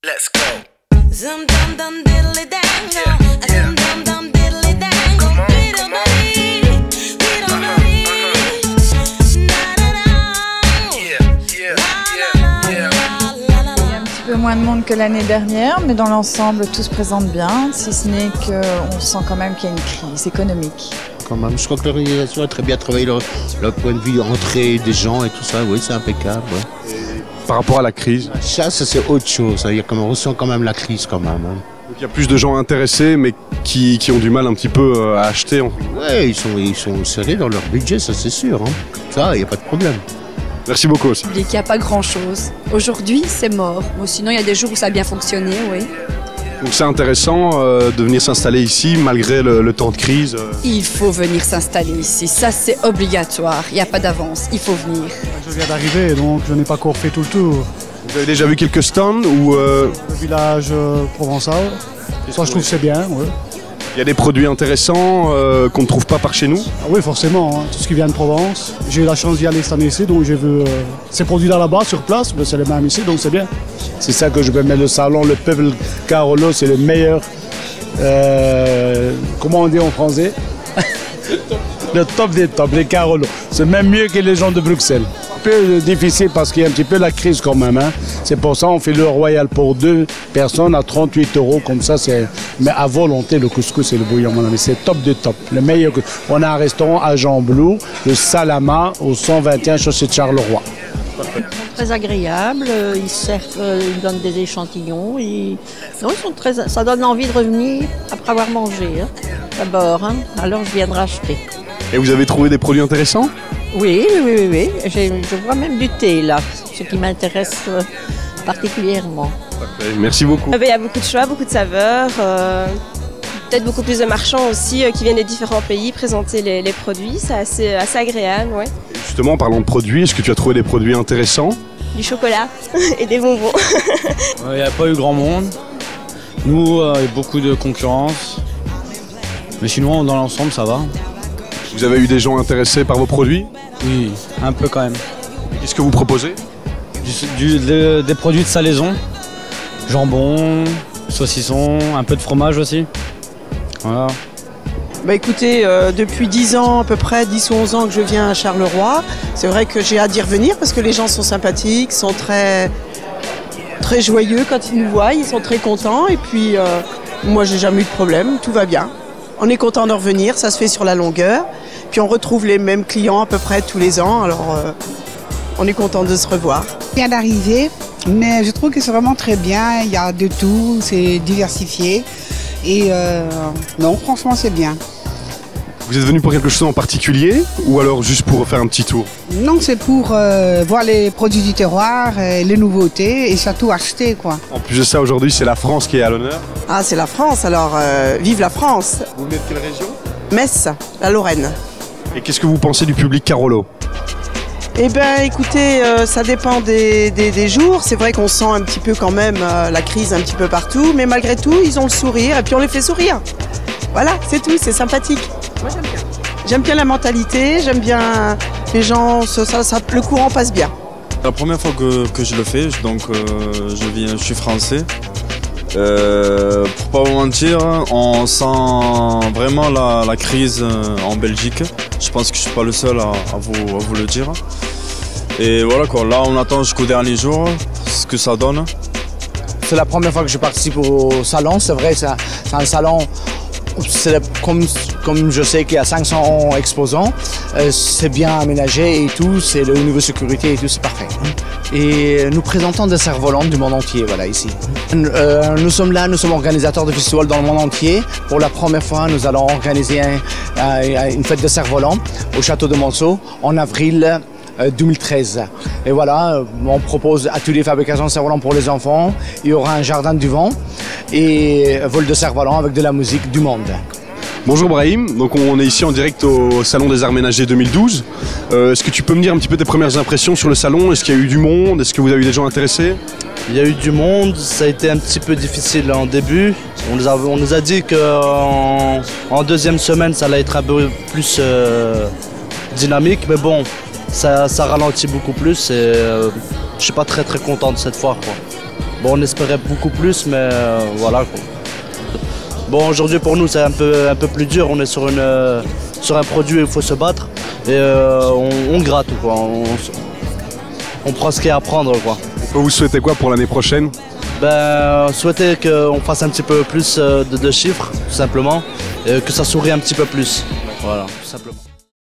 Let's go. Zum dum dum diddly dango, zum dum dum diddly dango. We don't believe, we don't believe. Na na na. Yeah. Il y a un petit peu moins de monde que l'année dernière, mais dans l'ensemble, tout se présente bien, si ce n'est qu'on sent quand même qu'il y a une crise économique. Quand même. Je crois que l'organisation a très bien travaillé leur point de vue, entrée des gens et tout ça, oui, c'est impeccable. Ouais. Par rapport à la crise, Ça c'est autre chose, hein. On ressent quand même la crise quand même. Hein. donc il y a plus de gens intéressés, mais qui ont du mal un petit peu à acheter. Ouais, ils sont serrés dans leur budget, ça c'est sûr. Hein. Ça, il n'y a pas de problème. Merci beaucoup aussi. Il n'y a pas grand-chose. Aujourd'hui, c'est mort. Bon, sinon, il y a des jours où ça a bien fonctionné, oui. Donc c'est intéressant de venir s'installer ici malgré le temps de crise. Il faut venir s'installer ici. Ça, c'est obligatoire. Il n'y a pas d'avance. Il faut venir. Je viens d'arriver, donc je n'ai pas encore fait tout le tour. Vous avez déjà vu quelques stands où Le village provençal, ça je trouve que c'est bien. Ouais. il y a des produits intéressants qu'on ne trouve pas par chez nous? Ah oui, forcément, hein, tout ce qui vient de Provence. J'ai eu la chance d'y aller cette année-ci, donc j'ai vu ces produits-là là-bas, sur place, mais c'est les mêmes ici, donc c'est bien. C'est ça que je peux mettre le salon, le peuple Carolo, c'est le meilleur, comment on dit en français? Le top des tops, les Carolo. C'est même mieux que les gens de Bruxelles. Un peu difficile parce qu'il y a un petit peu la crise quand même. Hein. C'est pour ça qu'on fait le royal pour 2 personnes à 38 € comme ça. Mais à volonté, le couscous et le bouillon, mon ami, c'est top de top. Le meilleur. On a un restaurant à Jean Blou, le Salama, au 121 chaussée de Charleroi. Très agréables, ils servent, ils donnent des échantillons, non, ils sont très, ça donne envie de revenir après avoir mangé, hein, d'abord, hein, alors je viendrai acheter. Et vous avez trouvé des produits intéressants? Oui, je vois même du thé là, ce qui m'intéresse particulièrement. Parfait. Merci beaucoup. Il y a beaucoup de choix, beaucoup de saveurs, peut-être beaucoup plus de marchands aussi qui viennent des différents pays présenter les produits, c'est assez agréable, ouais. Justement, en parlant de produits, est-ce que tu as trouvé des produits intéressants? Du chocolat et des bonbons. Il n'y a pas eu grand monde. Nous, il y a beaucoup de concurrence. Mais sinon, dans l'ensemble, ça va. Vous avez eu des gens intéressés par vos produits? Oui, un peu quand même. Qu'est-ce que vous proposez? Des produits de salaison. Jambon, saucisson, un peu de fromage aussi. Voilà. Bah écoutez, depuis 10 ans à peu près, 10 ou 11 ans que je viens à Charleroi, c'est vrai que j'ai hâte d'y revenir parce que les gens sont sympathiques, sont très joyeux quand ils nous voient, ils sont très contents et puis moi j'ai jamais eu de problème, tout va bien. On est content de revenir, ça se fait sur la longueur, puis on retrouve les mêmes clients à peu près tous les ans, alors on est content de se revoir. Je viens d'arriver, mais je trouve que c'est vraiment très bien, il y a de tout, c'est diversifié et non, franchement c'est bien. Vous êtes venu pour quelque chose en particulier ou alors juste pour faire un petit tour? Non, c'est pour voir les produits du terroir, les nouveautés et surtout acheter quoi. En plus de ça, aujourd'hui, c'est la France qui est à l'honneur. Ah, c'est la France, alors vive la France! Vous venez de quelle région? Metz, la Lorraine. Et qu'est-ce que vous pensez du public Carolo? Eh bien, écoutez, ça dépend des jours. C'est vrai qu'on sent un petit peu quand même la crise un petit peu partout, mais malgré tout, ils ont le sourire et puis on les fait sourire. Voilà, c'est tout, c'est sympathique. Moi, j'aime bien. J'aime bien la mentalité, j'aime bien les gens, le courant passe bien. La première fois que je le fais, donc je suis français. Pour pas vous mentir, on sent vraiment la crise en Belgique. Je pense que je suis pas le seul à vous le dire. Et voilà quoi, là on attend jusqu'au dernier jour ce que ça donne. C'est la première fois que je participe au salon, c'est vrai, c'est un salon, comme je sais qu'il y a 500 exposants, c'est bien aménagé et tout, c'est le niveau sécurité et tout, c'est parfait. Et nous présentons des cerfs-volants du monde entier, voilà, ici. Nous sommes là, nous sommes organisateurs de festivals dans le monde entier. Pour la première fois, nous allons organiser une fête de cerfs-volants au château de Monceau en avril 2013. Et voilà, on propose atelier fabrication de cerfs-volants pour les enfants. Il y aura un jardin du vent et vol de cerfs-volants avec de la musique du monde. Bonjour Brahim, donc on est ici en direct au Salon des Arts Ménagers 2012. Est-ce que tu peux me dire un petit peu tes premières impressions sur le salon? Est-ce qu'il y a eu du monde? Est-ce que vous avez eu des gens intéressés? Il y a eu du monde, ça a été un petit peu difficile en début. On nous a dit qu'en deuxième semaine ça allait être un peu plus dynamique, mais bon, ça ralentit beaucoup plus et je suis pas très content de cette foire, quoi. Bon, on espérait beaucoup plus, mais voilà quoi. Bon, aujourd'hui pour nous c'est un peu plus dur, on est sur un produit où il faut se battre et on gratte quoi, on prend ce qu'il y a à prendre quoi. Vous souhaitez quoi pour l'année prochaine? Souhaiter qu'on fasse un petit peu plus de chiffres, tout simplement, et que ça sourie un petit peu plus. Voilà, tout simplement.